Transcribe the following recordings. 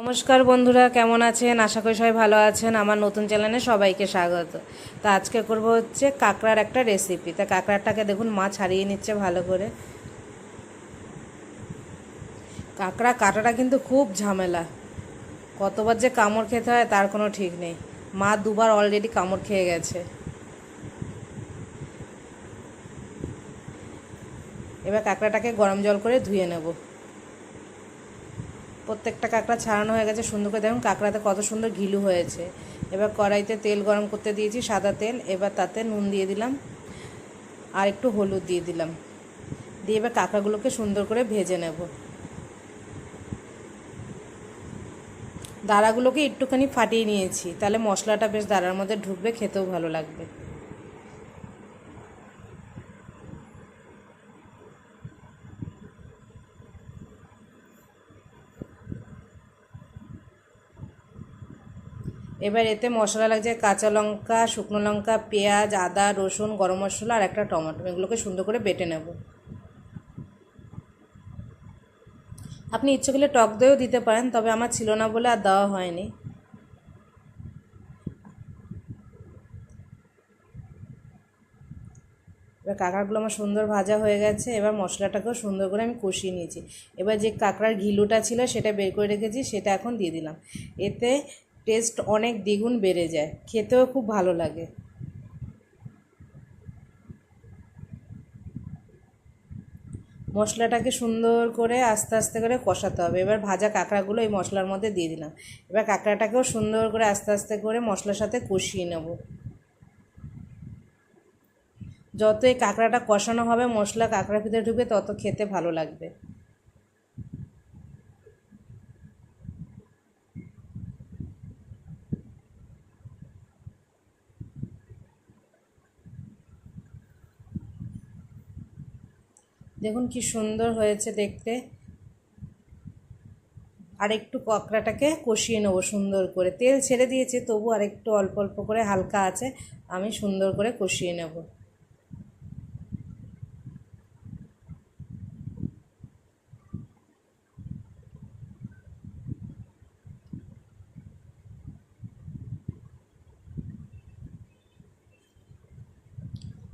নমস্কার বন্ধুরা, কেমন আছেন? আশা করি সবাই ভালো আছেন। আমার নতুন চ্যানেলে সবাইকে স্বাগত। তো আজকে করব হচ্ছে কাঁকড়ার একটা রেসিপি। তা কাঁকড়াটাকে দেখুন মা ছাড়িয়ে নিচ্ছে ভালো করে। কাঁকড়া কাটাটা কিন্তু খুব ঝামেলা, কতবার যে কামড় খেতে হয় তার কোনো ঠিক নেই। মা দুবার অলরেডি কামড় খেয়ে গেছে। এবার কাঁকড়াটাকে গরম জল করে ধুয়ে নেব। প্রত্যেকটা কাঁকড়া ছাড়ানো হয়ে গেছে সুন্দর করে। দেখুন কাঁকড়াতে কত সুন্দর ঘিলু হয়েছে। এবার কড়াইতে তেল গরম করতে দিয়েছি, সাদা তেল। এবার তাতে নুন দিয়ে দিলাম আর একটু হলুদ দিয়ে দিলাম। দিয়ে এবার কাঁকড়াগুলোকে সুন্দর করে ভেজে নেব। দাঁড়াগুলোকে একটুখানি ফাটিয়ে নিয়েছি, তাহলে মশলাটা বেশ দাঁড়ার মধ্যে ঢুকবে, খেতেও ভালো লাগবে। এবার এতে মশলা লাগছে কাঁচা লঙ্কা, শুকনো লঙ্কা, পেঁয়াজ, আদা, রসুন, গরম মশলা আর একটা টমেটো। এগুলোকে সুন্দর করে বেটে নেব। আপনি ইচ্ছে করলে টক দইও দিতে পারেন, তবে আমার ছিল না বলে আর দেওয়া হয়নি। এবার কাঁকড়াগুলো আমার সুন্দর ভাজা হয়ে গেছে। এবার মশলাটাকেও সুন্দর করে আমি কষিয়ে নিয়েছি। এবার যে কাঁকড়ার ঘিলুটা ছিল সেটা বের করে রেখেছি, সেটা এখন দিয়ে দিলাম। এতে টেস্ট অনেক দ্বিগুণ বেড়ে যায়, খেতেও খুব ভালো লাগে। মশলাটাকে সুন্দর করে আস্তে আস্তে করে কষাতে হবে। এবার ভাজা কাঁকড়াগুলো এই মশলার মধ্যে দিয়ে দিলাম। এবার কাঁকড়াটাকেও সুন্দর করে আস্তে আস্তে করে মশলার সাথে কষিয়ে নেব। যত এই কাঁকড়াটা কষানো হবে, মশলা কাঁকড়ার ভিতরে ঢুকবে, তত খেতে ভালো লাগবে। দেখুন কি সুন্দর হয়েছে দেখতে। আর একটু কাঁকড়াটাকে কষিয়ে নেবো সুন্দর করে। তেল ছেড়ে দিয়েছে, তবু আর একটু অল্প অল্প করে হালকা আছে, আমি সুন্দর করে কষিয়ে নেব।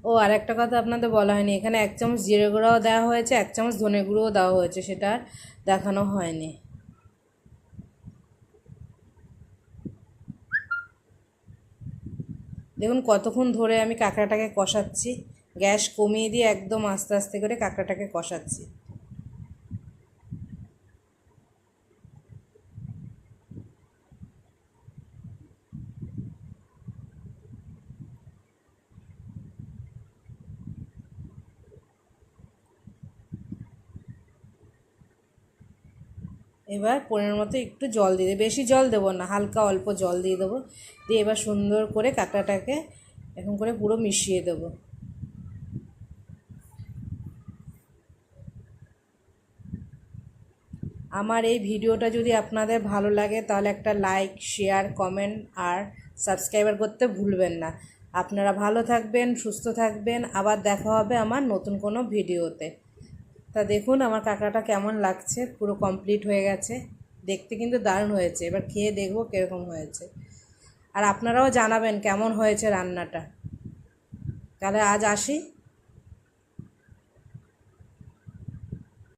ও আর একটা কথা আপনাদের বলা হয়নি, এখানে 1 চামচ জিরে গুঁড়োও দেওয়া হয়েছে, 1 চামচ ধনে গুঁড়োও দেওয়া হয়েছে, সেটা আর দেখানো হয়নি। দেখুন কতক্ষণ ধরে আমি কাঁকড়াটাকে কষাচ্ছি। গ্যাস কমিয়ে দিয়ে একদম আস্তে আস্তে করে কাঁকড়াটাকে কষাচ্ছি। এবার পরিমাণ মতো একটু জল দিয়ে দেবো, বেশি জল দেবো না, হালকা অল্প জল দিয়ে দেবো। দিয়ে এবার সুন্দর করে কাঁকড়াটাকে এখন করে পুরো মিশিয়ে দেবো। আমার এই ভিডিওটা যদি আপনাদের ভালো লাগে, তাহলে একটা লাইক, শেয়ার, কমেন্ট আর সাবস্ক্রাইবার করতে ভুলবেন না। আপনারা ভালো থাকবেন, সুস্থ থাকবেন। আবার দেখা হবে আমার নতুন কোনো ভিডিওতে। তা দেখুন আমার কাঁকড়াটা কেমন লাগছে, পুরো কমপ্লিট হয়ে গেছে। দেখতে কিন্তু দারুণ হয়েছে। এবার খেয়ে দেখবো কীরকম হয়েছে, আর আপনারাও জানাবেন কেমন হয়েছে রান্নাটা। তাহলে আজ আসি।